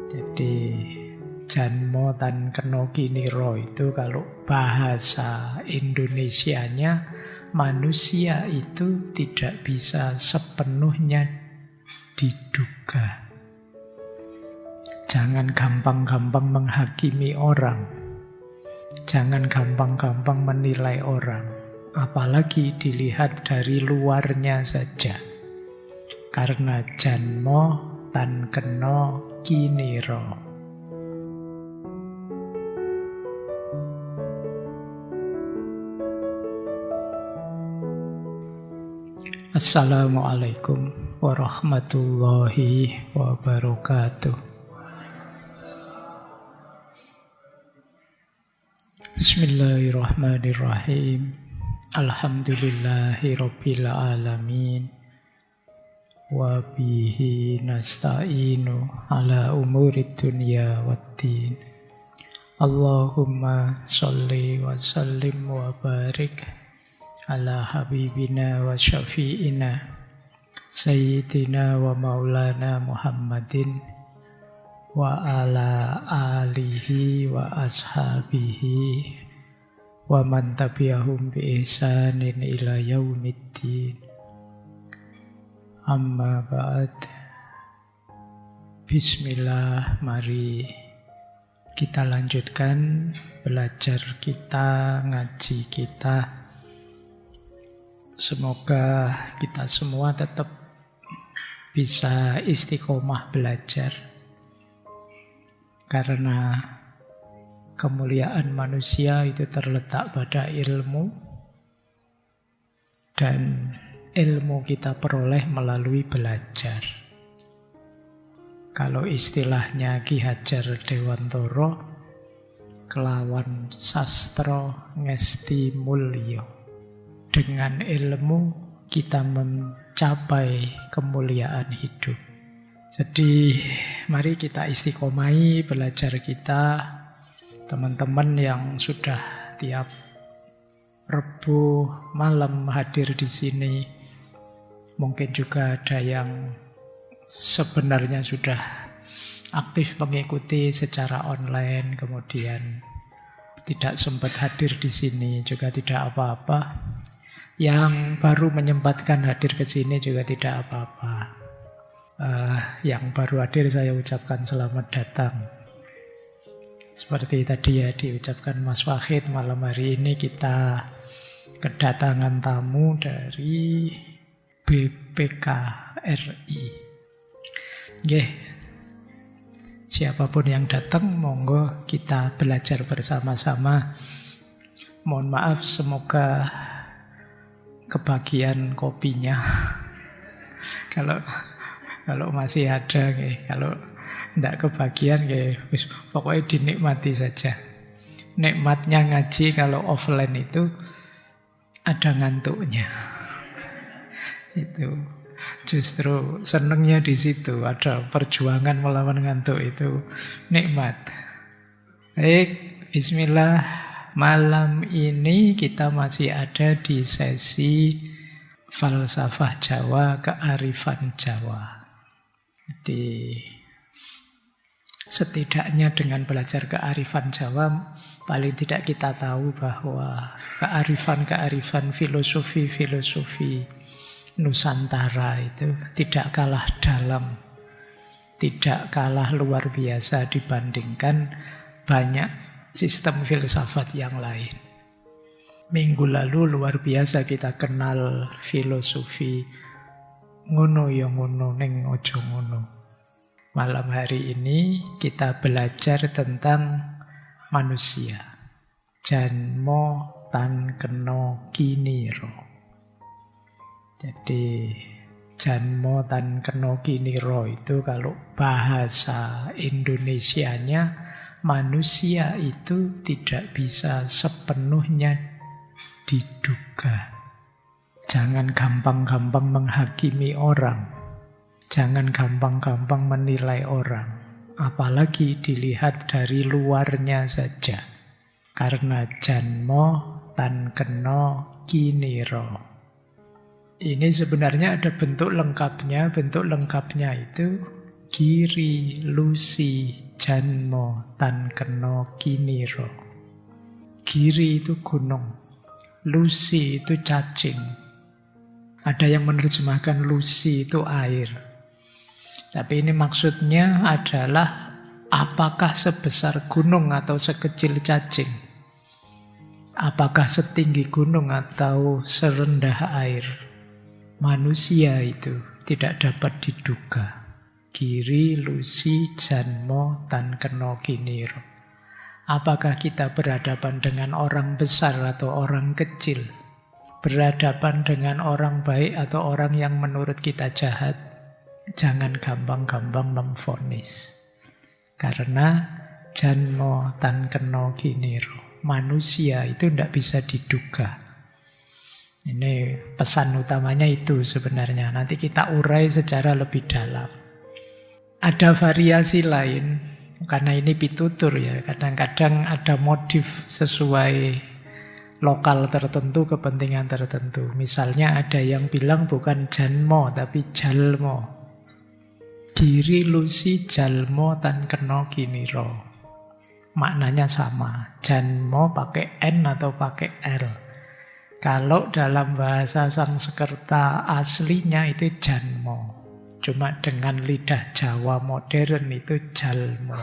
Jadi janmo tan keno kiniro itu kalau bahasa Indonesianya, manusia itu tidak bisa sepenuhnya diduga. Jangan gampang-gampang menghakimi orang. Jangan gampang-gampang menilai orang. Apalagi dilihat dari luarnya saja. Karena janmo tan keno kiniro. Assalamualaikum warahmatullahi wabarakatuh. Bismillahirrahmanirrahim. Alhamdulillahi rabbil alamin. Wa bihi nasta'inu ala umurid dunya waddin. Allahumma sholli wa sallim wa barik ala habibina wa syafi'ina sayyidina wa maulana Muhammadin wa ala alihi wa ashabihi wa man tabi'ahum bi ihsanin ila yaumiddin. Amma ba'd. Bismillah, mari kita lanjutkan belajar kita, ngaji kita. Semoga kita semua tetap bisa istiqomah belajar. Karena kemuliaan manusia itu terletak pada ilmu. Dan ilmu kita peroleh melalui belajar. Kalau istilahnya Ki Hajar Dewantara, kelawan sastra ngesti mulya. Dengan ilmu kita mencapai kemuliaan hidup. Jadi mari kita istiqomahi belajar kita. Teman-teman yang sudah tiap Rebu malam hadir di sini. Mungkin juga ada yang sebenarnya sudah aktif mengikuti secara online, kemudian tidak sempat hadir di sini, juga tidak apa-apa. Yang baru menyempatkan hadir ke sini juga tidak apa-apa. Yang baru hadir saya ucapkan selamat datang. Seperti tadi ya diucapkan Mas Wahid, malam hari ini kita kedatangan tamu dari BPK RI. Nggih. Siapapun yang datang, monggo kita belajar bersama-sama. Mohon maaf, semoga kebagian kopinya. Kalau masih ada, kalau tidak kebagian, pokoknya dinikmati saja. Nikmatnya ngaji kalau offline itu ada ngantuknya. Itu justru senengnya di situ, ada perjuangan melawan ngantuk, itu nikmat. Baik, bismillah. Malam ini kita masih ada di sesi falsafah Jawa, kearifan Jawa. Jadi setidaknya dengan belajar kearifan Jawa, paling tidak kita tahu bahwa kearifan filosofi Nusantara itu tidak kalah dalam, tidak kalah luar biasa dibandingkan banyak sistem filsafat yang lain. Minggu lalu luar biasa kita kenal filosofi ngono ya ngono ning ojo ngono. Malam hari ini kita belajar tentang manusia. Janmo tan keno kiniro. Jadi janmo tan keno kiniro itu kalau bahasa Indonesianya, manusia itu tidak bisa sepenuhnya diduga. Jangan gampang-gampang menghakimi orang. Jangan gampang-gampang menilai orang. Apalagi dilihat dari luarnya saja. Karena janmo tan keno kiniro. Ini sebenarnya ada bentuk lengkapnya. Bentuk lengkapnya itu Giri lusi janmo tan keno kiniro. Giri itu gunung, lusi itu cacing. Ada yang menerjemahkan lusi itu air. Tapi ini maksudnya adalah apakah sebesar gunung atau sekecil cacing? Apakah setinggi gunung atau serendah air? Manusia itu tidak dapat diduga. Giri lusi janmo tan keno kiniro. Apakah kita berhadapan dengan orang besar atau orang kecil? Berhadapan dengan orang baik atau orang yang menurut kita jahat? Jangan gampang-gampang memvonis. Karena janmo tan keno kiniro. Manusia itu tidak bisa diduga. Ini pesan utamanya itu sebenarnya. Nanti kita urai secara lebih dalam. Ada variasi lain, karena ini pitutur ya. Kadang-kadang ada motif sesuai lokal tertentu, kepentingan tertentu. Misalnya ada yang bilang bukan janmo, tapi jalmo. Giri lusi jalmo tan keno kiniro. Maknanya sama. Janmo pakai N atau pakai L. Kalau dalam bahasa Sanskerta aslinya itu janmo. Cuma dengan lidah Jawa modern itu jalmo.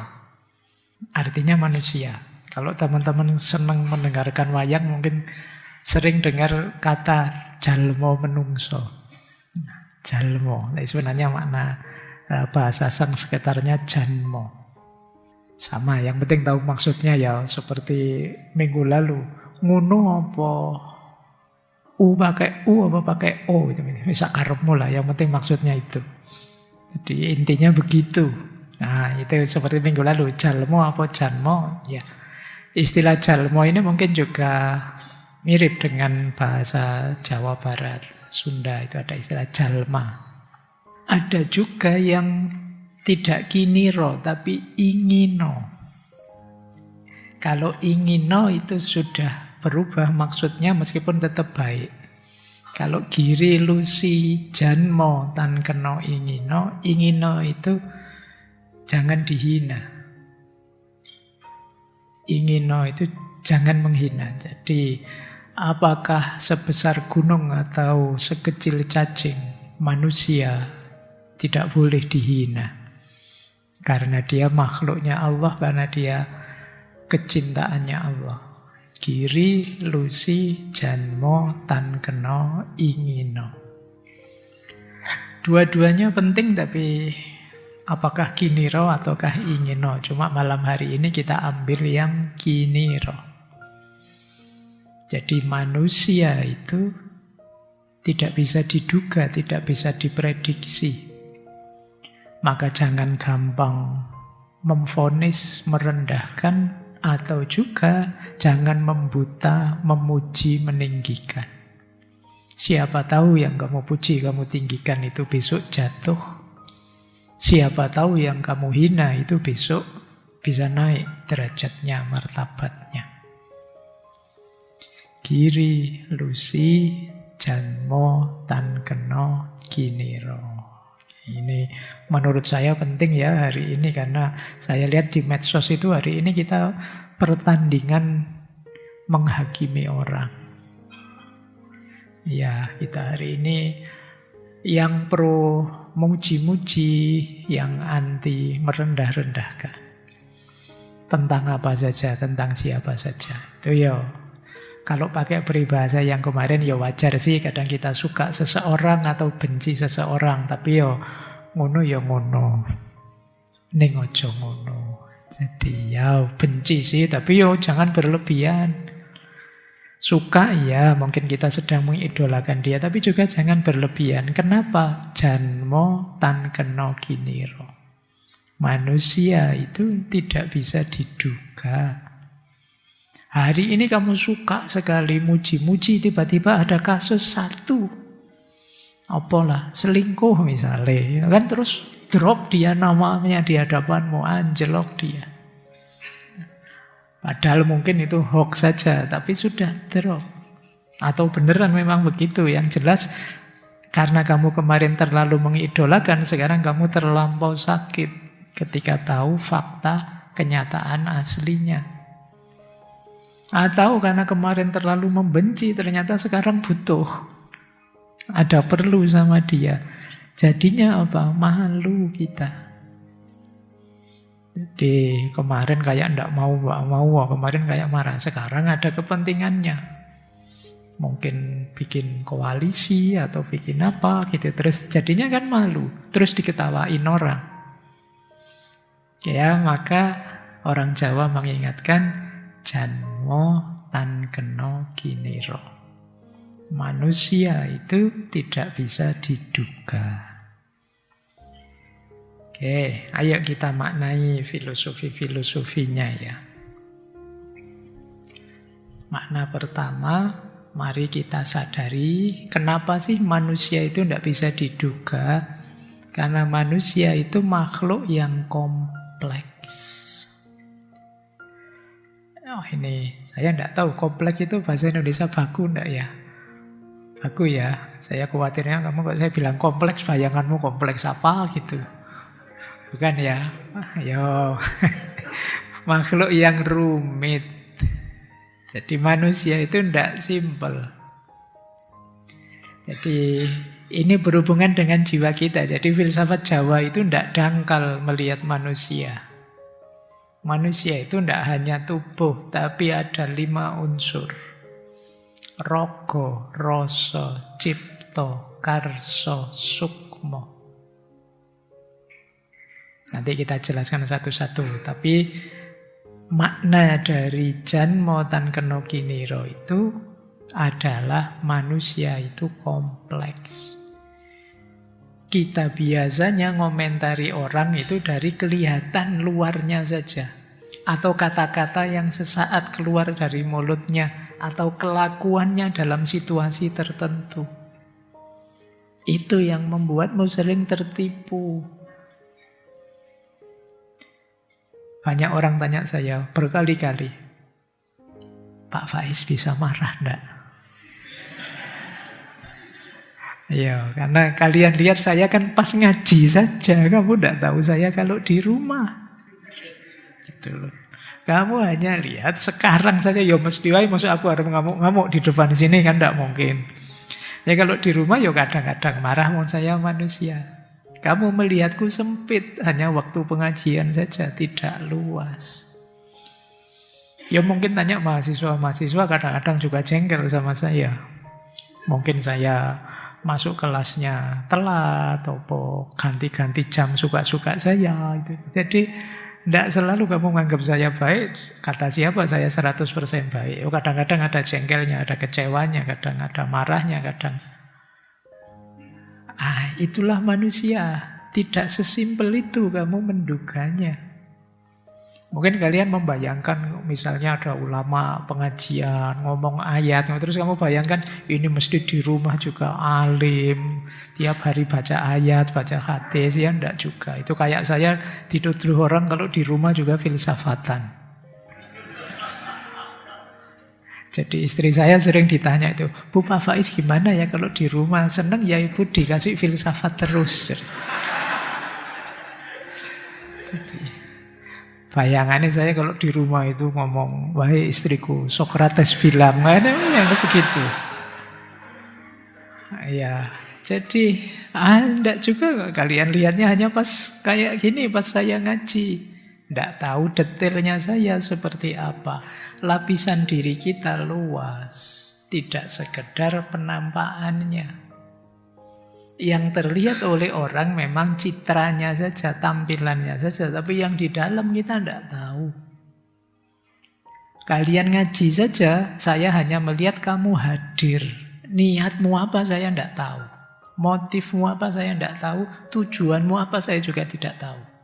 Artinya manusia. Kalau teman-teman senang mendengarkan wayang mungkin sering dengar kata jalmo menungso. Jalmo. Nah, sebenarnya makna bahasa Sanskertanya janmo. Sama, yang penting tahu maksudnya ya. Seperti minggu lalu. Ngono apa? U pakai U apa pakai O? Bisa karepmu lah, yang penting maksudnya itu. Jadi intinya begitu. Nah itu seperti minggu lalu. Jalmo apa janmo? Ya. Istilah jalmo ini mungkin juga mirip dengan bahasa Jawa Barat. Sunda itu ada istilah jalma. Ada juga yang tidak kiniro tapi ingino. Kalau ingino itu sudah berubah maksudnya meskipun tetap baik. Kalau giri lusi janmo tan keno ingino, ingino itu jangan dihina. Ingino itu jangan menghina. Jadi apakah sebesar gunung atau sekecil cacing, manusia tidak boleh dihina. Karena dia makhluknya Allah, karena dia kecintaannya Allah. Giri lusi janmo tan keno ingino. Dua-duanya penting, tapi apakah kiniro ataukah ingino? Cuma malam hari ini kita ambil yang kiniro. Jadi manusia itu tidak bisa diduga, tidak bisa diprediksi. Maka jangan gampang memvonis, merendahkan, atau juga jangan membuta, memuji, meninggikan. Siapa tahu yang kamu puji, kamu tinggikan itu besok jatuh. Siapa tahu yang kamu hina itu besok bisa naik derajatnya, martabatnya. Giri lusi janmo tan keno kiniro. Ini menurut saya penting ya hari ini, karena saya lihat di medsos itu hari ini kita pertandingan menghakimi orang. Ya, kita hari ini yang pro muji-muji, yang anti merendah-rendahkan. Tentang apa saja, tentang siapa saja. Itu ya. Kalau pakai peribahasa yang kemarin ya wajar sih, kadang kita suka seseorang atau benci seseorang, tapi ya ngono ya ngono. Ning ojo ngono. Jadi ya benci sih, tapi ya jangan berlebihan. Suka ya, mungkin kita sedang mengidolakan dia, tapi juga jangan berlebihan. Kenapa? Janmo tan keno kiniro. Manusia itu tidak bisa diduga. Hari ini kamu suka sekali muji-muji, tiba-tiba ada kasus satu. Apalah, selingkuh misalnya. Kan terus drop dia namanya di hadapanmu, anjlok dia. Padahal mungkin itu hoax saja, tapi sudah drop. Atau beneran memang begitu. Yang jelas Karena kamu kemarin terlalu mengidolakan, sekarang kamu terlampau sakit ketika tahu fakta kenyataan aslinya. Atau karena kemarin terlalu membenci, ternyata sekarang butuh. Ada perlu sama dia. Jadinya apa? Malu kita. Jadi kemarin kayak enggak mau, kemarin kayak marah. Sekarang ada kepentingannya. Mungkin bikin koalisi atau bikin apa gitu. Terus jadinya kan malu. Terus diketawain orang. Ya, maka orang Jawa mengingatkan janmo tan kena kiniro. Manusia itu tidak bisa diduga. Oke, ayo kita maknai filosofi-filosofinya ya. Makna pertama, mari kita sadari kenapa sih manusia itu tidak bisa diduga. Karena manusia itu makhluk yang kompleks. Oh ini, saya tidak tahu kompleks itu bahasa Indonesia baku enggak ya? Baku ya, saya khawatirnya kamu kok saya bilang kompleks, bayanganmu kompleks apa gitu. Bukan ya? Ayo. Makhluk yang rumit. Jadi manusia itu tidak simpel. Jadi ini berhubungan dengan jiwa kita. Jadi filsafat Jawa itu tidak dangkal melihat manusia. Manusia itu tidak hanya tubuh, tapi ada 5 unsur. Raga, rasa, cipta, karsa, sukma. Nanti kita jelaskan satu-satu. Tapi makna dari janmo tan kena kiniro itu adalah manusia itu kompleks. Kita biasanya ngomentari orang itu dari kelihatan luarnya saja. Atau kata-kata yang sesaat keluar dari mulutnya. Atau kelakuannya dalam situasi tertentu. Itu yang membuatmu sering tertipu. Banyak orang tanya saya berkali-kali, Pak Faiz bisa marah enggak? Ya, karena kalian lihat saya kan pas ngaji saja. Kamu enggak tahu saya kalau di rumah. Gitu loh. Kamu hanya lihat sekarang saja, ya mesti wae maksud aku harus ngamuk-ngamuk di depan sini kan enggak mungkin. Ya kalau di rumah ya kadang-kadang marah, mau saya manusia. Kamu melihatku sempit, hanya waktu pengajian saja, tidak luas. Ya mungkin tanya mahasiswa kadang-kadang juga jengkel sama saya. Mungkin saya masuk kelasnya telat, atau ganti-ganti jam suka-suka saya. Jadi tidak selalu kamu menganggap saya baik, kata siapa saya 100% baik. Oh, kadang-kadang ada jengkelnya, ada kecewanya, kadang ada marahnya, kadang... itulah manusia. Tidak sesimpel itu kamu menduganya. Mungkin kalian membayangkan misalnya ada ulama pengajian, ngomong ayat, terus kamu bayangkan ini mesti di rumah juga alim, tiap hari baca ayat, baca hadis, ya enggak juga. Itu kayak saya dituduh orang kalau di rumah juga filsafatan. Jadi istri saya sering ditanya itu, Bu Pak Faiz gimana ya kalau di rumah? Seneng ya ibu dikasih filsafat terus. Jadi, bayangannya saya kalau di rumah itu ngomong, wahai istriku, Sokrates bilang, yang begitu. Ya, jadi enggak juga kalian lihatnya hanya pas kayak gini, pas saya ngaji. Tidak tahu detailnya saya seperti apa. Lapisan diri kita luas. Tidak sekedar penampakannya. Yang terlihat oleh orang memang citranya saja, tampilannya saja. Tapi yang di dalam kita tidak tahu. Kalian ngaji saja, saya hanya melihat kamu hadir. Niatmu apa saya tidak tahu. Motifmu apa saya tidak tahu. Tujuanmu apa saya juga tidak tahu.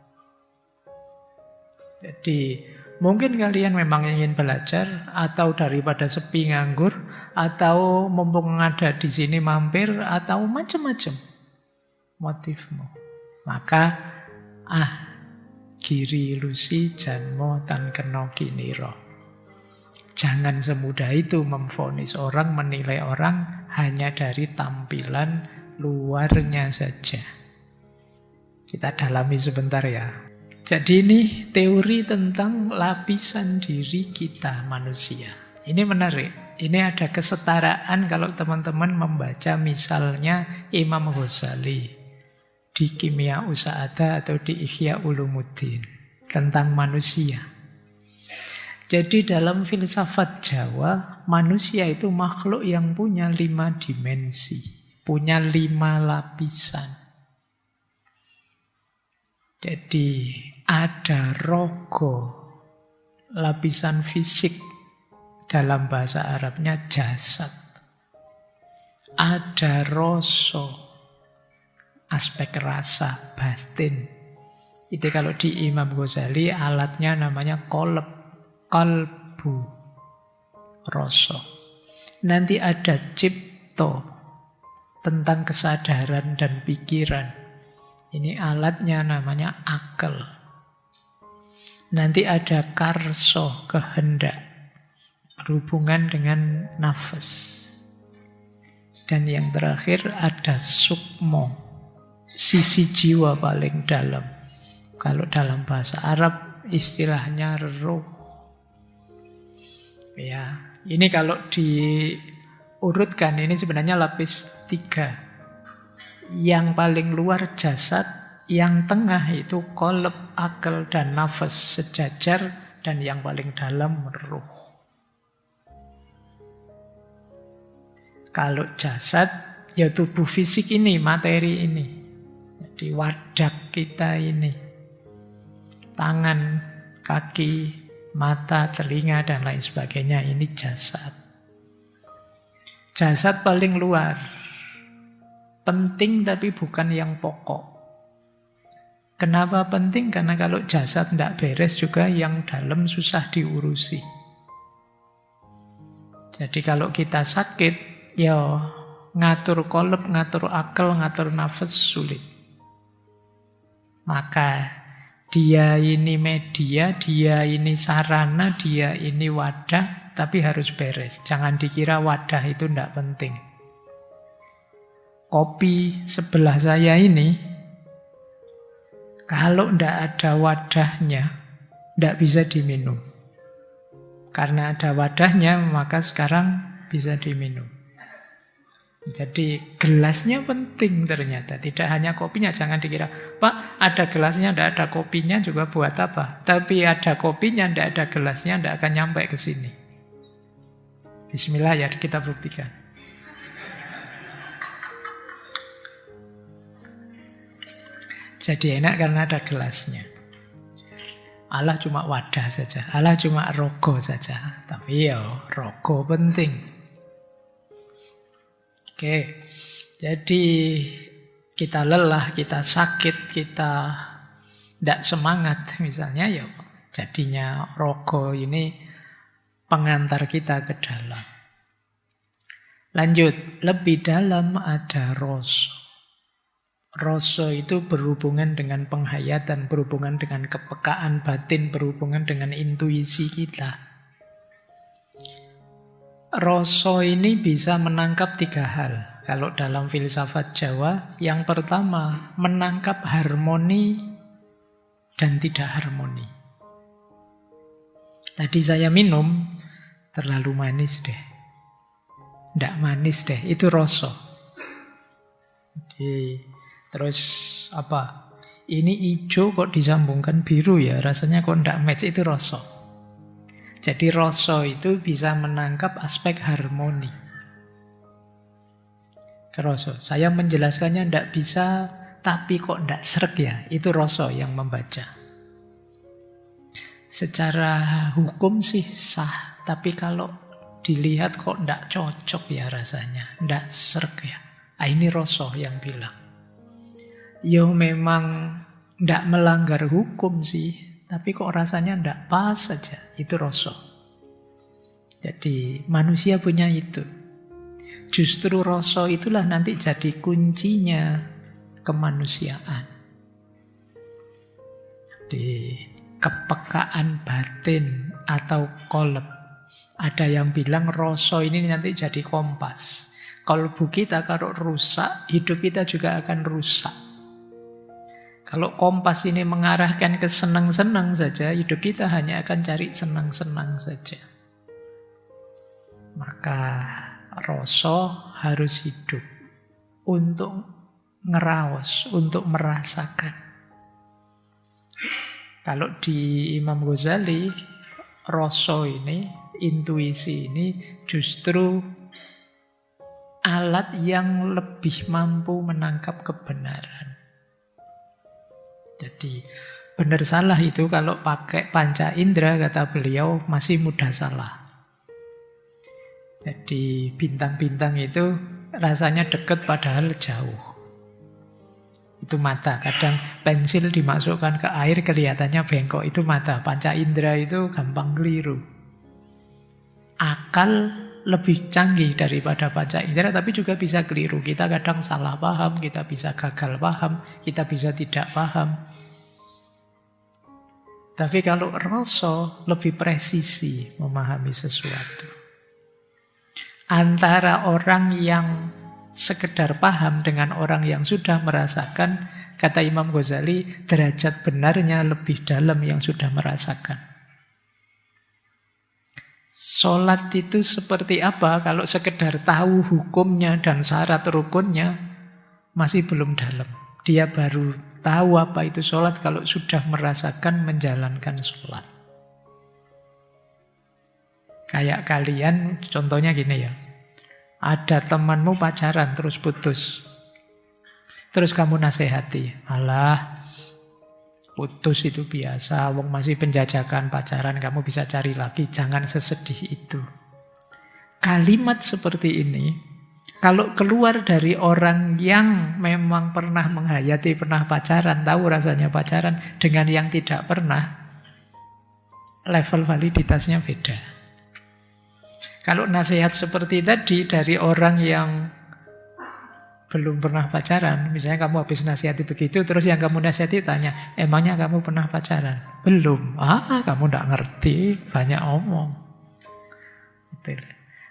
Jadi mungkin kalian memang ingin belajar, atau daripada sepi nganggur, atau mumpung ada di sini mampir, atau macam-macam motifmu. Maka giri lusi janmo tan kena kiniro. Jangan semudah itu memvonis orang, menilai orang hanya dari tampilan luarnya saja. Kita dalami sebentar ya. Jadi ini teori tentang lapisan diri kita manusia. Ini menarik. Ini ada kesetaraan kalau teman-teman membaca misalnya Imam Ghazali di Kimia Usa'ada atau di Ihya Ulumuddin tentang manusia. Jadi dalam filsafat Jawa, manusia itu makhluk yang punya 5 dimensi, punya 5 lapisan. Jadi ada rogo, lapisan fisik, dalam bahasa Arabnya jasad. Ada roso, aspek rasa, batin. Itu kalau di Imam Ghazali alatnya namanya kalbu, roso. Nanti ada cipto, tentang kesadaran dan pikiran. Ini alatnya namanya akal. Nanti ada karso, kehendak, berhubungan dengan nafas. Dan yang terakhir ada sukmo, sisi jiwa paling dalam. Kalau dalam bahasa Arab istilahnya ruh. Ya, ini kalau diurutkan ini sebenarnya lapis 3. Yang paling luar jasad, yang tengah itu qalb, akal dan nafas sejajar, dan yang paling dalam ruh. Kalau jasad, ya tubuh fisik ini, materi ini. Jadi wadah kita ini. Tangan, kaki, mata, telinga, dan lain sebagainya. Ini jasad. Jasad paling luar. Penting tapi bukan yang pokok. Kenapa penting? Karena kalau jasad tidak beres juga yang dalam susah diurusi. Jadi kalau kita sakit, ya ngatur qalb, ngatur akal, ngatur nafas sulit. Maka dia ini media, dia ini sarana, dia ini wadah, tapi harus beres. Jangan dikira wadah itu tidak penting. Kopi sebelah saya ini, kalau tidak ada wadahnya, tidak bisa diminum. Karena ada wadahnya, maka sekarang bisa diminum. Jadi gelasnya penting ternyata. Tidak hanya kopinya, jangan dikira, Pak ada gelasnya, tidak ada kopinya juga buat apa? Tapi ada kopinya, tidak ada gelasnya, tidak akan nyampe ke sini. Bismillah ya, kita buktikan. Jadi enak karena ada gelasnya. Allah cuma wadah saja, Allah cuma rogo saja. Tapi ya rogo penting. Oke, jadi kita lelah, kita sakit, kita tidak semangat misalnya, ya jadinya rogo ini pengantar kita ke dalam. Lanjut, lebih dalam ada roso. Roso itu berhubungan dengan penghayatan, berhubungan dengan kepekaan batin, berhubungan dengan intuisi kita. Roso ini bisa menangkap 3 hal. Kalau dalam filsafat Jawa, yang pertama menangkap harmoni dan tidak harmoni. Tadi saya minum, terlalu manis deh. Tidak manis deh, itu roso. Terus apa? Ini hijau kok disambungkan biru ya, rasanya kok tidak match, itu roso. Jadi roso itu bisa menangkap aspek harmoni. Roso, saya menjelaskannya tidak bisa, tapi kok tidak sreg ya, itu roso yang membaca. Secara hukum sih sah, tapi kalau dilihat kok tidak cocok ya rasanya, tidak sreg ya. Ini roso yang bilang. Ya memang tidak melanggar hukum sih, tapi kok rasanya tidak pas saja. Itu roso. Jadi manusia punya itu. Justru roso itulah nanti jadi kuncinya kemanusiaan. Di kepekaan batin atau qalb. Ada yang bilang roso ini nanti jadi kompas. Kalbu kita kalau rusak, hidup kita juga akan rusak. Kalau kompas ini mengarahkan ke senang-senang saja, hidup kita hanya akan cari senang-senang saja. Maka rasa harus hidup untuk ngeraos, untuk merasakan. Kalau di Imam Ghazali, rasa ini, intuisi ini justru alat yang lebih mampu menangkap kebenaran. Jadi benar salah itu kalau pakai panca indera, kata beliau, masih mudah salah. Jadi bintang-bintang itu rasanya dekat padahal jauh. Itu mata. Kadang pensil dimasukkan ke air kelihatannya bengkok. Itu mata. Panca indera itu gampang keliru. Akal lebih canggih daripada panca indera, tapi juga bisa keliru. Kita kadang salah paham, kita bisa gagal paham, kita bisa tidak paham. Tapi kalau rasa lebih presisi memahami sesuatu. Antara orang yang sekedar paham dengan orang yang sudah merasakan, kata Imam Ghazali, derajat benarnya lebih dalam yang sudah merasakan. Sholat itu seperti apa? Kalau sekedar tahu hukumnya dan syarat rukunnya, masih belum dalam. Dia baru tahu apa itu sholat kalau sudah merasakan menjalankan sholat. Kayak kalian, contohnya gini ya. Ada temanmu pacaran terus putus. Terus kamu nasihati, alah putus itu biasa, wong masih penjajakan pacaran, kamu bisa cari lagi, jangan sesedih itu. Kalimat seperti ini, kalau keluar dari orang yang memang pernah menghayati, pernah pacaran, tahu rasanya pacaran, dengan yang tidak pernah, level validitasnya beda. Kalau nasihat seperti tadi dari orang yang belum pernah pacaran, misalnya kamu habis nasihati begitu, terus yang kamu nasihati tanya, emangnya kamu pernah pacaran? Belum. Kamu tidak ngerti, banyak omong. Betul.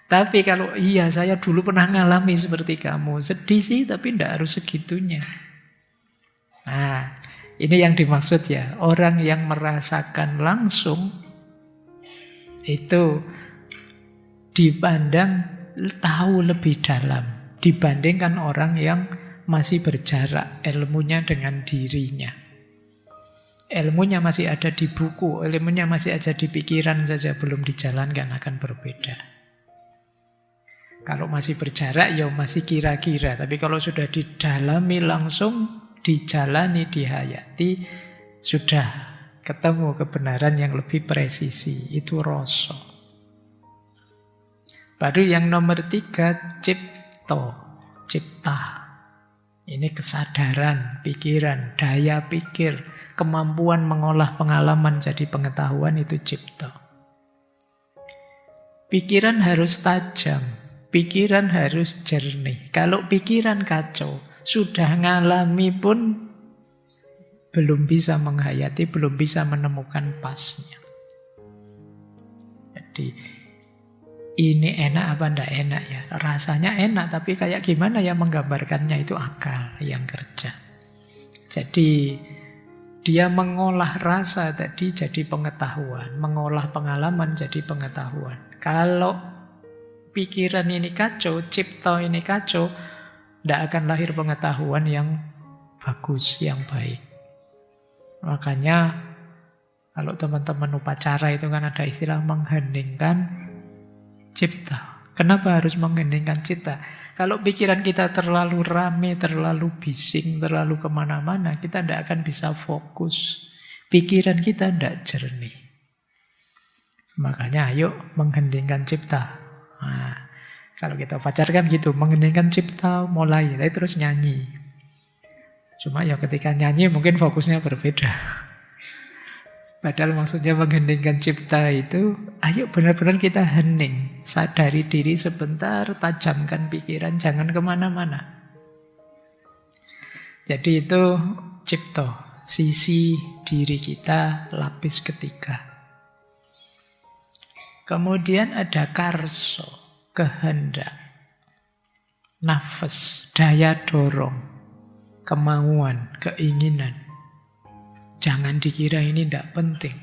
Tapi kalau iya saya dulu pernah ngalami seperti kamu, sedih sih tapi tidak harus segitunya. Nah, ini yang dimaksud ya, orang yang merasakan langsung itu dipandang tahu lebih dalam dibandingkan orang yang masih berjarak ilmunya dengan dirinya. Ilmunya masih ada di buku, ilmunya masih ada di pikiran saja, belum dijalankan, akan berbeda. Kalau masih berjarak ya masih kira-kira, tapi kalau sudah didalami langsung, dijalani, dihayati, sudah ketemu kebenaran yang lebih presisi, itu rasa. Baru yang nomor 3, cipta. Ini kesadaran, pikiran, daya pikir, kemampuan mengolah pengalaman jadi pengetahuan, itu cipta. Pikiran harus tajam, pikiran harus jernih. Kalau pikiran kacau, sudah ngalami pun belum bisa menghayati, belum bisa menemukan pasnya. Jadi ini enak apa enggak enak ya? Rasanya enak, tapi kayak gimana ya menggambarkannya, itu akal yang kerja. Jadi dia mengolah rasa tadi jadi pengetahuan, mengolah pengalaman jadi pengetahuan. Kalau pikiran ini kacau, cipta ini kacau, tidak akan lahir pengetahuan yang bagus, yang baik. Makanya kalau teman-teman upacara itu kan ada istilah mengheningkan cipta. Kenapa harus mengheningkan cipta? Kalau pikiran kita terlalu rame, terlalu bising, terlalu kemana-mana, kita tidak akan bisa fokus. Pikiran kita tidak jernih. Makanya ayo mengheningkan cipta. Nah, kalau kita pacarkan gitu, mengheningkan cipta, mulai, terus nyanyi. Cuma ya ketika nyanyi mungkin fokusnya berbeda. Padahal maksudnya mengheningkan cipta itu, ayo benar-benar kita hening. Sadari diri sebentar, tajamkan pikiran, jangan kemana-mana. Jadi itu cipta, sisi diri kita, lapis ketiga. Kemudian ada karso, kehendak. nafas, daya dorong, kemauan, keinginan. Jangan dikira ini tidak penting.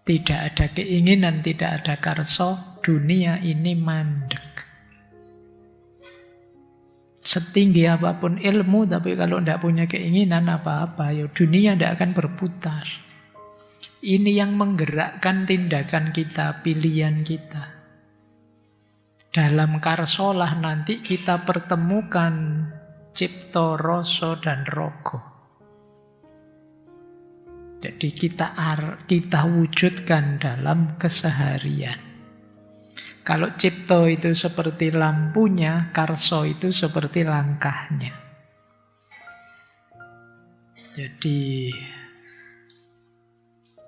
Tidak ada keinginan, tidak ada karso, dunia ini mandek. Setinggi apapun ilmu, tapi kalau tidak punya keinginan apa-apa, ya dunia tidak akan berputar. Ini yang menggerakkan tindakan kita, pilihan kita. Dalam karsolah nanti kita pertemukan cipta, rasa, dan rogo. Jadi kita wujudkan dalam keseharian. Kalau cipta itu seperti lampunya, karso itu seperti langkahnya. Jadi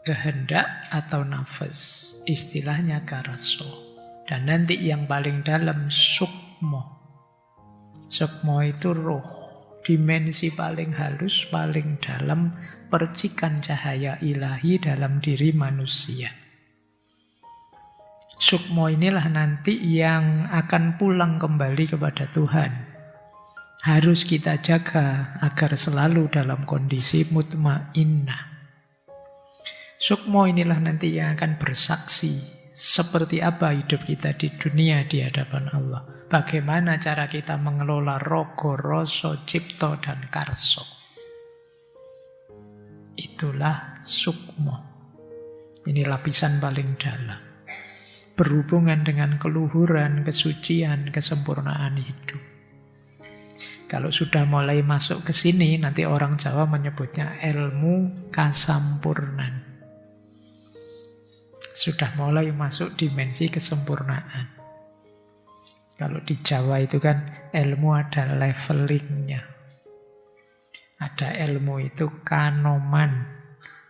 kehendak atau nafas, istilahnya karso. Dan nanti yang paling dalam sukmo. Sukmo itu roh, dimensi paling halus, paling dalam, percikan cahaya ilahi dalam diri manusia. Sukmo inilah nanti yang akan pulang kembali kepada Tuhan. Harus kita jaga agar selalu dalam kondisi mutmainnah. Sukmo inilah nanti yang akan bersaksi seperti apa hidup kita di dunia di hadapan Allah. Bagaimana cara kita mengelola rogo, rasa, cipta, dan karso. Itulah sukmo. Ini lapisan paling dalam. Berhubungan dengan keluhuran, kesucian, kesempurnaan hidup. Kalau sudah mulai masuk ke sini, nanti orang Jawa menyebutnya ilmu kasampurnan. Sudah mulai masuk dimensi kesempurnaan. Kalau di Jawa itu kan ilmu ada levelingnya. Ada ilmu itu kanoman.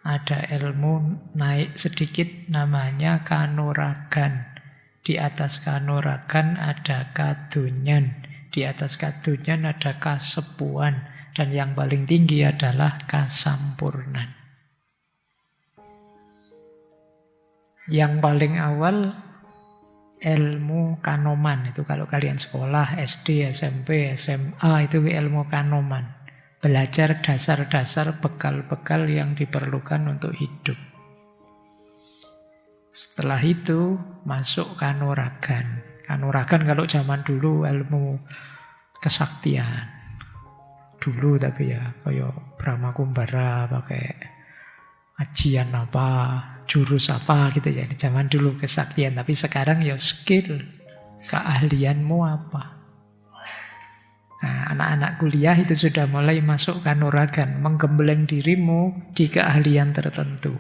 Ada ilmu naik sedikit namanya kanuragan. Di atas kanuragan ada kadunyan. Di atas kadunyan ada kasepuan. Dan yang paling tinggi adalah kasampurnan. Yang paling awal ilmu kanoman. Itu kalau kalian sekolah SD, SMP, SMA itu ilmu kanoman. Belajar dasar-dasar bekal-bekal yang diperlukan untuk hidup. Setelah itu masuk kanuragan. Kanuragan kalau zaman dulu ilmu kesaktian. Dulu tapi ya kayak Brahma Kumbara pakai ajian apa, jurus apa gitu ya. Zaman dulu kesaktian, tapi sekarang ya skill, keahlianmu apa. Nah, anak-anak kuliah itu sudah mulai masuk kanuragan, menggembleng dirimu di keahlian tertentu.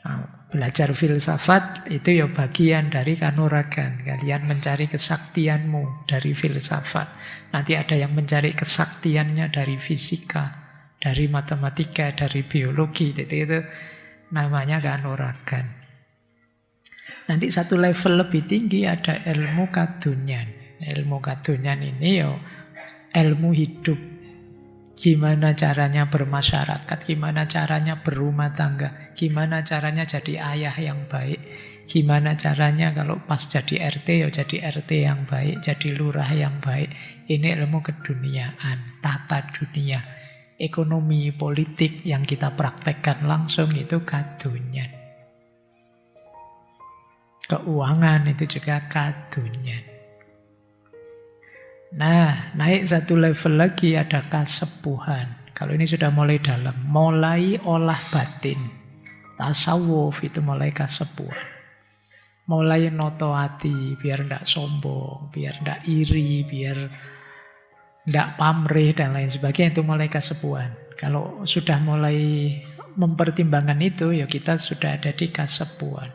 Nah, belajar filsafat itu ya bagian dari kanuragan. Kalian mencari kesaktianmu dari filsafat. Nanti ada yang mencari kesaktiannya dari fisika, dari matematika, dari biologi. Itu namanya kanuragan. Nanti satu level lebih tinggi ada ilmu kadunyan. Ilmu kadunyan ini ya ilmu hidup. Gimana caranya bermasyarakat, gimana caranya berumah tangga, gimana caranya jadi ayah yang baik, gimana caranya kalau pas jadi RT ya jadi RT yang baik, jadi lurah yang baik. Ini ilmu keduniaan, tata dunia, ekonomi, politik yang kita praktekkan langsung itu kadunyan. Keuangan itu juga kadunyan. Nah, naik satu level lagi ada kasepuhan. Kalau ini sudah mulai dalam, mulai olah batin. Tasawuf itu mulai kasepuhan. Mulai noto hati, biar tidak sombong, biar tidak iri, biar tidak pamrih dan lain sebagainya, itu mulai kasepuhan. Kalau sudah mulai mempertimbangkan itu, ya kita sudah ada di kasepuhan.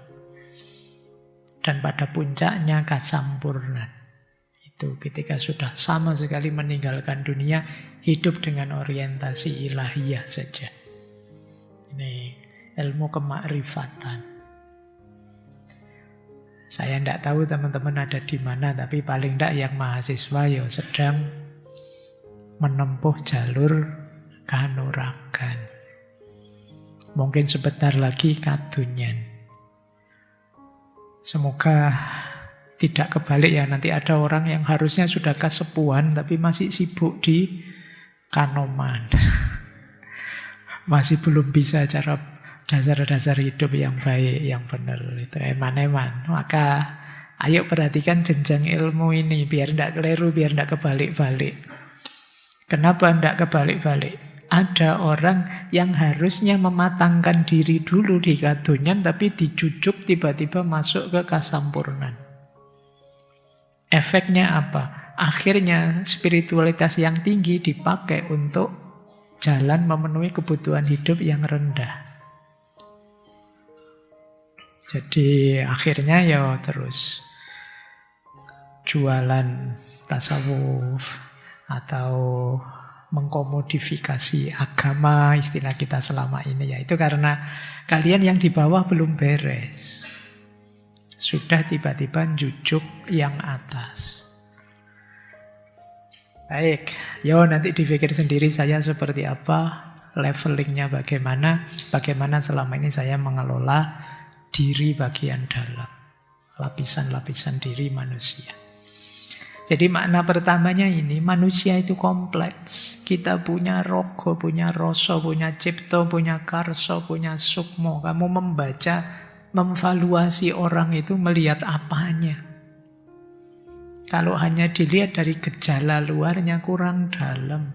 Dan pada puncaknya kasampurnan. Itu ketika sudah sama sekali meninggalkan dunia, hidup dengan orientasi ilahiyah saja. Ini ilmu kemakrifatan. Saya tidak tahu teman-teman ada di mana, tapi paling tidak yang mahasiswa ya sedang menempuh jalur kanuragan. Mungkin sebentar lagi kadunyan. Semoga Tidak kebalik ya, nanti ada orang yang harusnya sudah kesepuhan tapi masih sibuk di Kanoman. Masih belum bisa cara dasar-dasar hidup yang baik, yang benar. Itu eman-eman. Maka ayo perhatikan jenjang ilmu ini biar tidak keliru, biar tidak kebalik-balik. Kenapa tidak kebalik-balik? Ada orang yang harusnya mematangkan diri dulu di kadonyan, tapi dijujuk tiba-tiba masuk ke kasampurnan. Efeknya apa? Akhirnya spiritualitas yang tinggi dipakai untuk jalan memenuhi kebutuhan hidup yang rendah. Jadi akhirnya ya terus jualan tasawuf atau mengkomodifikasi agama istilah kita selama ini, yaitu karena kalian yang di bawah belum beres. Sudah tiba-tiba jujuk yang atas. Baik, yo nanti dipikir sendiri saya seperti apa, levelingnya bagaimana selama ini saya mengelola diri bagian dalam, lapisan-lapisan diri manusia. Jadi makna pertamanya ini, manusia itu kompleks. Kita punya rogo, punya rasa, punya cipta, punya karsa, punya sukmo. Kamu membaca, memvaluasi orang itu melihat apanya. Kalau hanya dilihat dari gejala luarnya kurang dalam.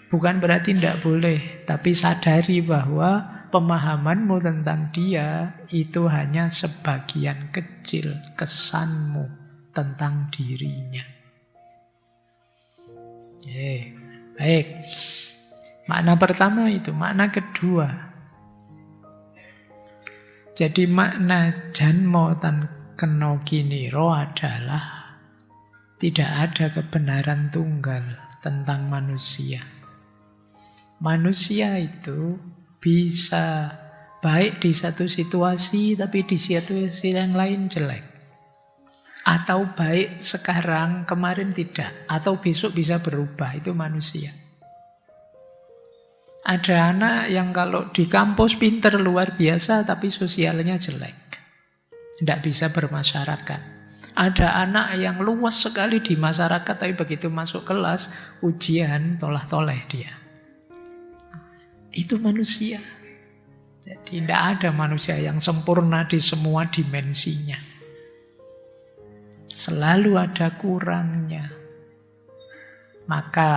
Bukan berarti tidak boleh, tapi sadari bahwa pemahamanmu tentang dia itu hanya sebagian kecil kesanmu tentang dirinya. Baik. Makna pertama itu. Makna kedua. Jadi makna janmo tan keno kiniro adalah tidak ada kebenaran tunggal tentang manusia. Manusia itu bisa baik di satu situasi, tapi di situasi yang lain jelek. Atau baik sekarang, kemarin tidak. Atau besok bisa berubah. Itu manusia. Ada anak yang kalau di kampus pinter luar biasa, tapi sosialnya jelek. Tidak bisa bermasyarakat. Ada anak yang luas sekali di masyarakat, tapi begitu masuk kelas, ujian tolah-toleh dia. Itu manusia. Jadi tidak ada manusia yang sempurna di semua dimensinya. Selalu ada kurangnya. Maka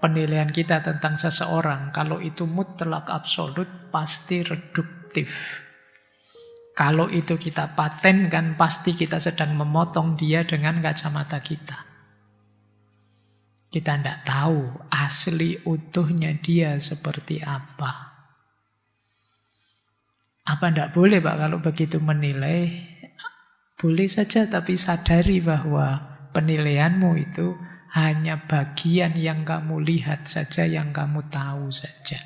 penilaian kita tentang seseorang, kalau itu mutlak absolut, pasti reduktif. Kalau itu kita patenkan, pasti kita sedang memotong dia dengan kacamata kita. Kita tidak tahu asli utuhnya dia seperti apa. Apa tidak boleh Pak kalau begitu menilai? Boleh saja, tapi sadari bahwa penilaianmu itu hanya bagian yang kamu lihat saja, yang kamu tahu saja.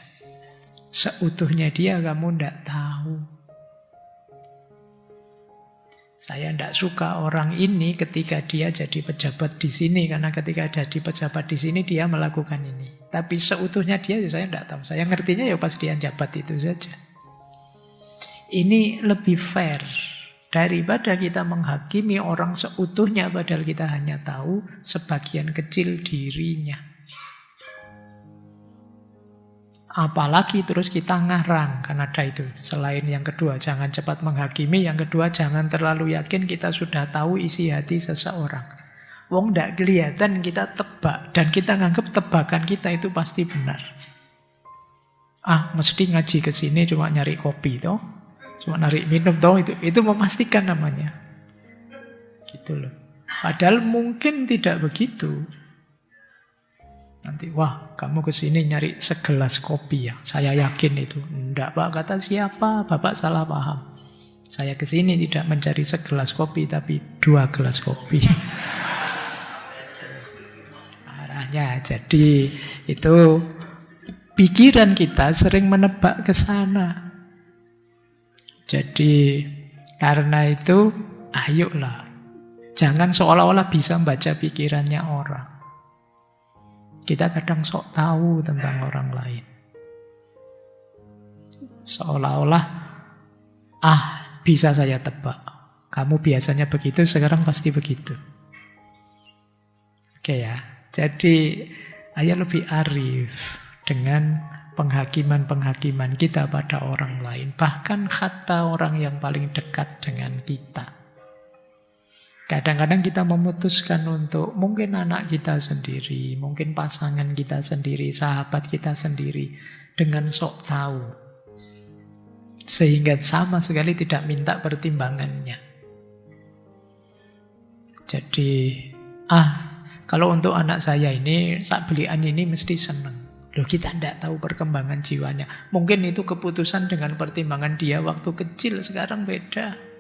Seutuhnya dia kamu tidak tahu. Saya tidak suka orang ini ketika dia jadi pejabat di sini, karena ketika ada di pejabat di sini dia melakukan ini. Tapi seutuhnya dia saya tidak tahu. Saya ngertinya ya pas dia jabat itu saja. Ini lebih fair daripada kita menghakimi orang seutuhnya padahal kita hanya tahu sebagian kecil dirinya. Apalagi terus kita ngarang, karena ada itu. Selain yang kedua, jangan cepat menghakimi. Yang kedua, jangan terlalu yakin kita sudah tahu isi hati seseorang. Wong ndak kelihatan kita tebak, dan kita nganggap tebakan kita itu pasti benar. Mesti ngaji ke sini cuma nyari kopi toh. Cuma narik minum toh, itu memastikan namanya. Gitu loh. Padahal mungkin tidak begitu. Nanti, wah kamu kesini nyari segelas kopi ya. Saya yakin itu. Enggak Pak, kata siapa? Bapak salah paham. Saya kesini tidak mencari segelas kopi, tapi 2 gelas kopi. Arahnya. Jadi itu pikiran kita sering menebak ke sana. Jadi karena itu ayolah, jangan seolah-olah bisa membaca pikirannya orang. Kita kadang sok tahu tentang orang lain. Seolah-olah bisa saya tebak. kamu biasanya begitu, sekarang pasti begitu. Oke ya. Jadi ayo lebih arif dengan penghakiman-penghakiman kita pada orang lain. Bahkan kata orang yang paling dekat dengan kita. Kadang-kadang kita memutuskan untuk mungkin anak kita sendiri, mungkin pasangan kita sendiri, sahabat kita sendiri, dengan sok tahu. Sehingga sama sekali tidak minta pertimbangannya. Jadi, kalau untuk anak saya ini, sak belian ini mesti seneng. Loh, kita tidak tahu perkembangan jiwanya. Mungkin itu keputusan dengan pertimbangan dia waktu kecil, sekarang beda.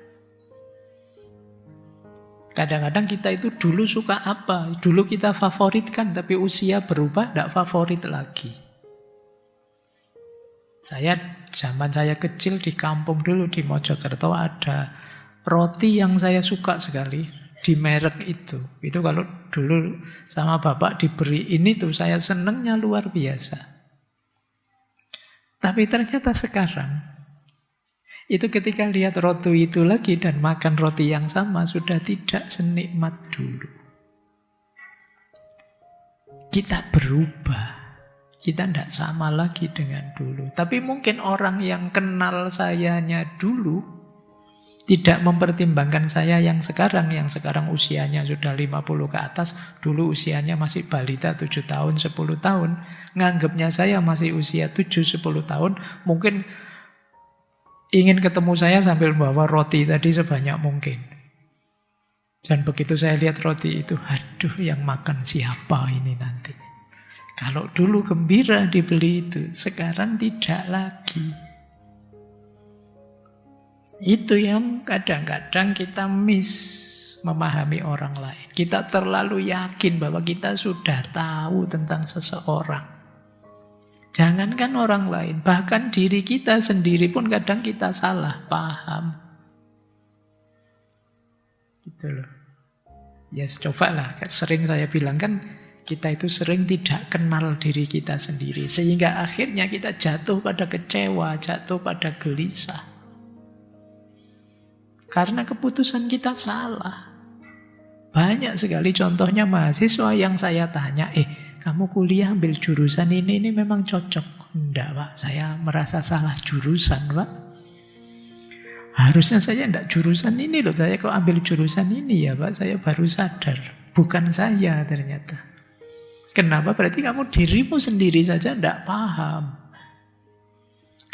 Kadang-kadang kita itu dulu suka apa, dulu kita favoritkan, tapi usia berubah, tidak favorit lagi. Zaman saya kecil di kampung dulu, di Mojokerto, ada roti yang saya suka sekali, di merek itu. Itu kalau dulu sama bapak diberi ini tuh, saya senengnya luar biasa. Tapi ternyata sekarang, itu ketika lihat roti itu lagi dan makan roti yang sama, sudah tidak senikmat dulu. Kita berubah. Kita tidak sama lagi dengan dulu. Tapi mungkin orang yang kenal sayanya dulu tidak mempertimbangkan saya yang sekarang usianya sudah 50 ke atas, dulu usianya masih balita 7 tahun, 10 tahun. Nganggapnya saya masih usia 7-10 tahun, mungkin ingin ketemu saya sambil bawa roti tadi sebanyak mungkin. Dan begitu saya lihat roti itu, aduh yang makan siapa ini nanti. Kalau dulu gembira dibeli itu, sekarang tidak lagi. Itu yang kadang-kadang kita memahami orang lain. Kita terlalu yakin bahwa kita sudah tahu tentang seseorang. Jangankan orang lain, bahkan diri kita sendiri pun kadang kita salah paham. Gitu loh. Ya cobalah, sering saya bilang kan, kita itu sering tidak kenal diri kita sendiri. Sehingga akhirnya kita jatuh pada kecewa, jatuh pada gelisah. Karena keputusan kita salah. Banyak sekali contohnya mahasiswa yang saya tanya, kamu kuliah ambil jurusan ini memang cocok? Enggak Pak, saya merasa salah jurusan Pak. Harusnya saya enggak jurusan ini loh, saya kok ambil jurusan ini ya Pak, saya baru sadar. Bukan saya ternyata. Kenapa? Berarti kamu dirimu sendiri saja enggak paham.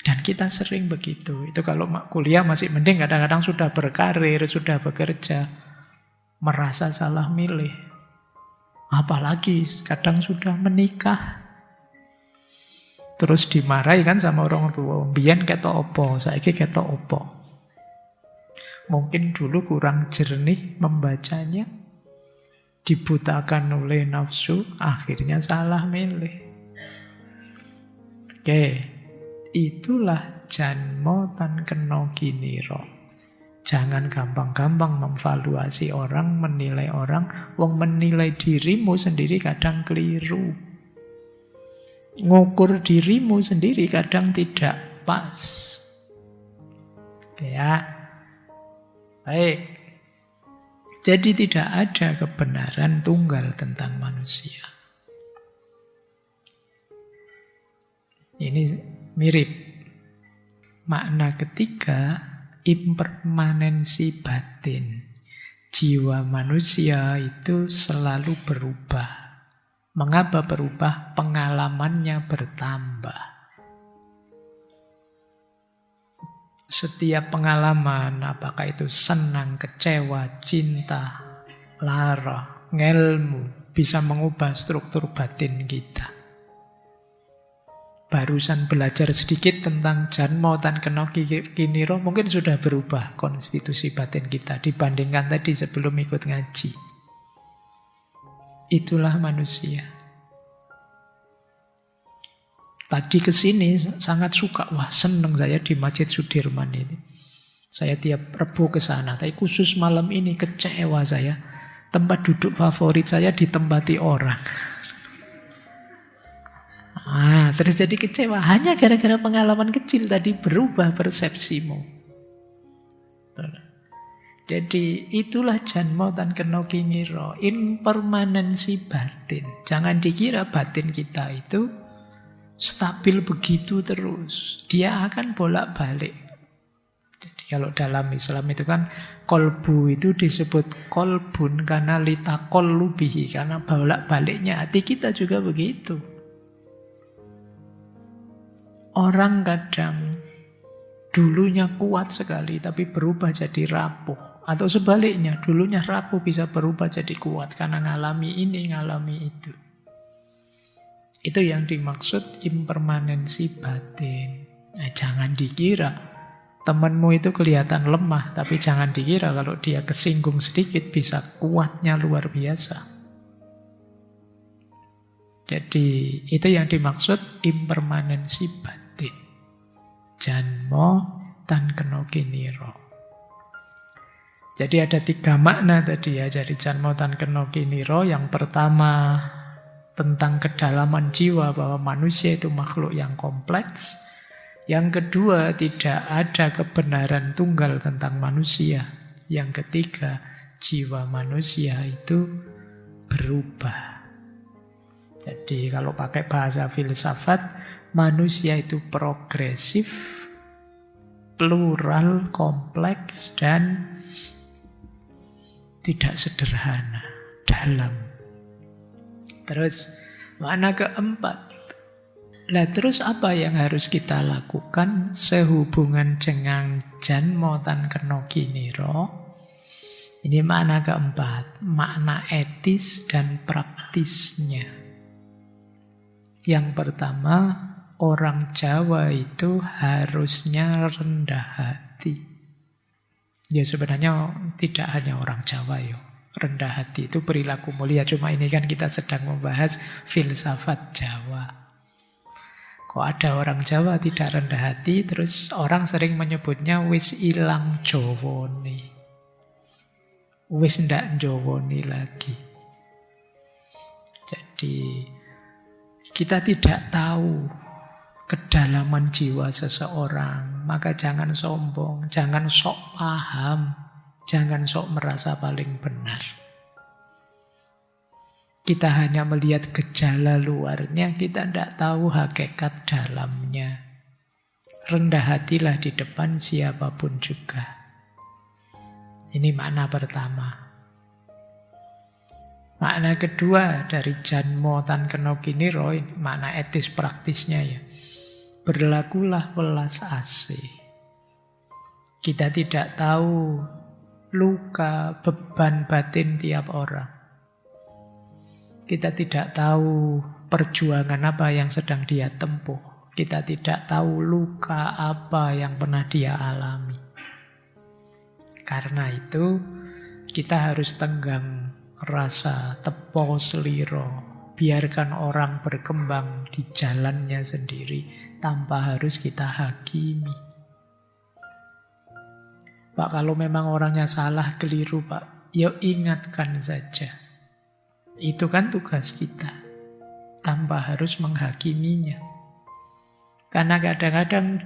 Dan kita sering begitu. Itu kalau kuliah masih mending, kadang-kadang sudah berkarir, sudah bekerja, merasa salah milih. Apalagi kadang sudah menikah. Terus dimarahi kan sama orang tua. Biyen ketok opo, saiki ketok opo. Mungkin dulu kurang jernih membacanya. Dibutakan oleh nafsu, akhirnya salah milih. Oke, itulah janmo tan kena giniro. Jangan gampang-gampang memvaluasi orang, menilai orang. Wong menilai dirimu sendiri kadang keliru. Ngukur dirimu sendiri kadang tidak pas. Ya, baik. Jadi tidak ada kebenaran tunggal tentang manusia. Ini mirip. Makna ketiga, impermanensi batin. Jiwa manusia itu selalu berubah. Mengapa berubah? Pengalamannya bertambah. Setiap pengalaman, apakah itu senang, kecewa, cinta, lara, ngelmu, bisa mengubah struktur batin kita. Barusan belajar sedikit tentang janmo tan kena giniro, mungkin sudah berubah konstitusi batin kita dibandingkan tadi sebelum ikut ngaji. Itulah manusia. Tadi ke sini sangat suka, wah seneng saya di Masjid Sudirman ini. Saya tiap Rebo ke sana, tapi khusus malam ini kecewa saya. Tempat duduk favorit saya ditempati orang. Terus jadi kecewa. Hanya gara-gara pengalaman kecil tadi berubah persepsimu. Jadi itulah janmo tan kena kiniro, impermanensi batin. Jangan dikira batin kita itu stabil begitu terus. Dia akan bolak-balik. Jadi kalau dalam Islam itu kan kolbu itu disebut kolbun karena litakol lubihi, karena bolak-baliknya hati kita juga begitu. Orang kadang dulunya kuat sekali tapi berubah jadi rapuh. Atau sebaliknya, dulunya rapuh bisa berubah jadi kuat karena ngalami ini, ngalami itu. Itu yang dimaksud impermanensi batin. Nah, jangan dikira temanmu itu kelihatan lemah, tapi jangan dikira kalau dia kesinggung sedikit bisa kuatnya luar biasa. Jadi itu yang dimaksud impermanensi batin. Janmo tan kena kiniro. Jadi ada 3 makna tadi ya dari janmo tan kena kiniro. Yang pertama tentang kedalaman jiwa, bahwa manusia itu makhluk yang kompleks. Yang kedua, tidak ada kebenaran tunggal tentang manusia. Yang ketiga, jiwa manusia itu berubah. Jadi kalau pakai bahasa filsafat, manusia itu progresif, plural, kompleks, dan tidak sederhana, dalam. Terus makna keempat. Nah terus apa yang harus kita lakukan sehubungan dengan janmo tan kena kiniro? Ini makna keempat, makna etis dan praktisnya. Yang pertama, orang Jawa itu harusnya rendah hati. Ya sebenarnya tidak hanya orang Jawa ya. Rendah hati itu perilaku mulia. Cuma ini kan kita sedang membahas filsafat Jawa. Kok ada orang Jawa tidak rendah hati, terus orang sering menyebutnya wis ilang jowone. Wis ndak jowone lagi. Jadi kita tidak tahu kedalaman jiwa seseorang, maka jangan sombong, jangan sok paham, jangan sok merasa paling benar. Kita hanya melihat gejala luarnya, kita tidak tahu hakikat dalamnya. Rendah hatilah di depan siapapun juga. Ini makna pertama. Makna kedua dari janmo tan kena kiniro, makna etis praktisnya ya. Berlakulah welas asih. Kita tidak tahu luka, beban batin tiap orang. Kita tidak tahu perjuangan apa yang sedang dia tempuh. Kita tidak tahu luka apa yang pernah dia alami. Karena itu, kita harus tenggang rasa tepo seliro. Biarkan orang berkembang di jalannya sendiri tanpa harus kita hakimi. Pak, kalau memang orangnya salah, keliru Pak, ya ingatkan saja. Itu kan tugas kita, tanpa harus menghakiminya. Karena kadang-kadang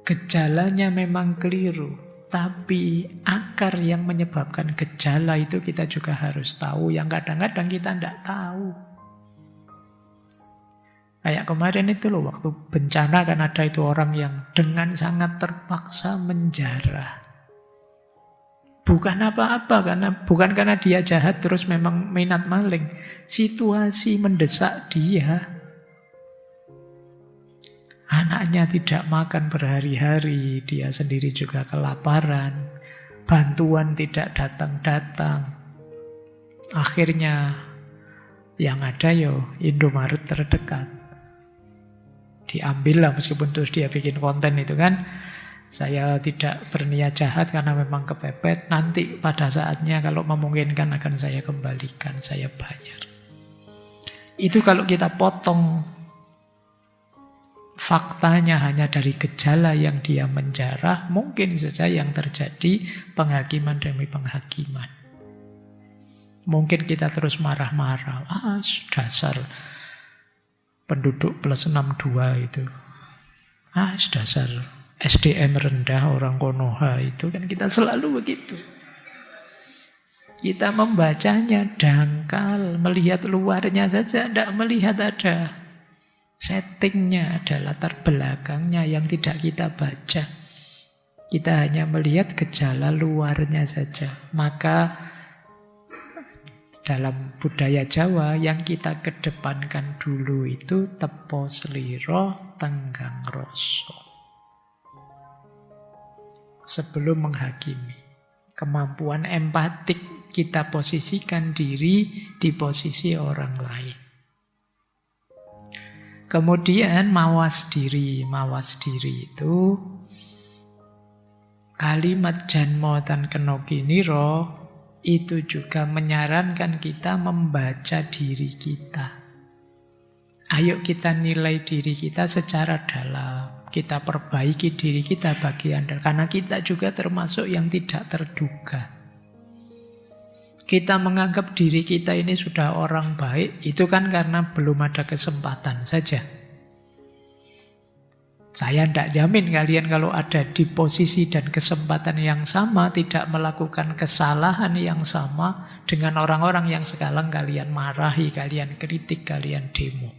gejalanya memang keliru, tapi akar yang menyebabkan gejala itu kita juga harus tahu, yang kadang-kadang kita tidak tahu. Kayak kemarin itu loh, waktu bencana kan ada itu orang yang dengan sangat terpaksa menjarah. Bukan apa-apa, bukan karena dia jahat terus memang minat maling. Situasi mendesak dia. Anaknya tidak makan berhari-hari, dia sendiri juga kelaparan. Bantuan tidak datang-datang. Akhirnya yang ada Indomaret terdekat. Diambil lah, meskipun terus dia bikin konten itu kan. Saya tidak berniat jahat karena memang kepepet. Nanti pada saatnya kalau memungkinkan akan saya kembalikan, saya bayar. Itu kalau kita potong faktanya hanya dari gejala yang dia menjarah, mungkin saja yang terjadi penghakiman demi penghakiman. Mungkin kita terus marah-marah. Dasar penduduk plus 62 itu. Dasar SDM rendah orang Konoha itu kan kita selalu begitu. Kita membacanya dangkal, melihat luarnya saja, tidak melihat ada settingnya, ada latar belakangnya yang tidak kita baca. Kita hanya melihat gejala luarnya saja. Maka dalam budaya Jawa yang kita kedepankan dulu itu tepo sliro tenggang rasa. Sebelum menghakimi. Kemampuan empatik kita posisikan diri di posisi orang lain. Kemudian mawas diri. Mawas diri itu kalimat janmo tan kena kiniro itu juga menyarankan kita membaca diri kita. Ayo kita nilai diri kita secara dalam. Kita perbaiki diri kita bagian dari. Karena kita juga termasuk yang tidak terduga. Kita menganggap diri kita ini sudah orang baik, itu kan karena belum ada kesempatan saja. Saya tidak jamin kalian kalau ada di posisi dan kesempatan yang sama, tidak melakukan kesalahan yang sama dengan orang-orang yang sekarang kalian marahi, kalian kritik, kalian demo.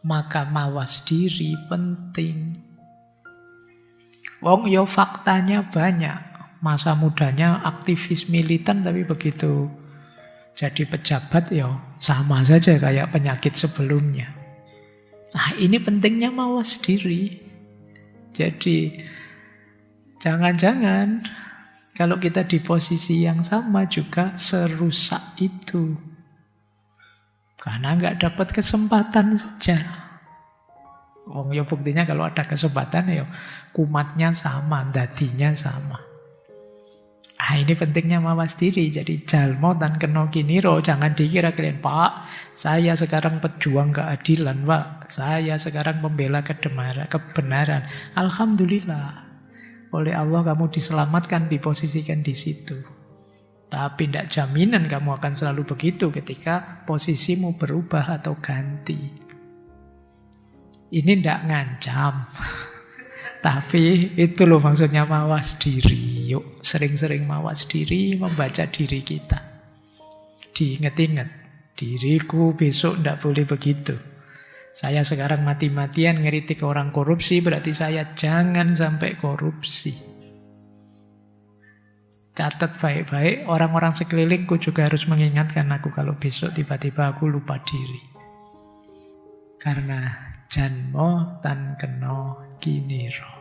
Maka mawas diri penting. Wong yo faktanya banyak. Masa mudanya aktivis militan tapi begitu jadi pejabat ya sama saja kayak penyakit sebelumnya. Nah ini pentingnya mawas diri. Jadi jangan-jangan kalau kita di posisi yang sama juga serusak itu. Karena nggak dapat kesempatan saja. Wong ya buktinya kalau ada kesempatan ya kumatnya sama, dadinya sama. Nah ini pentingnya mawas diri. Jadi jalmo tan kena kiniro. Jangan dikira kalian, Pak, saya sekarang pejuang keadilan, Pak. Saya sekarang pembela kebenaran. Alhamdulillah. Oleh Allah kamu diselamatkan, diposisikan di situ. Tapi tidak jaminan kamu akan selalu begitu ketika posisimu berubah atau ganti. Ini tidak ngancam. Tapi itu loh maksudnya mawas diri. Yuk sering-sering mawas diri, membaca diri kita. Diingat-ingat, diriku besok tidak boleh begitu. Saya sekarang mati-matian ngeritik orang korupsi, berarti saya jangan sampai korupsi. Catat baik-baik, orang-orang sekelilingku juga harus mengingatkan aku kalau besok tiba-tiba aku lupa diri. Karena janmo tan kena kiniro.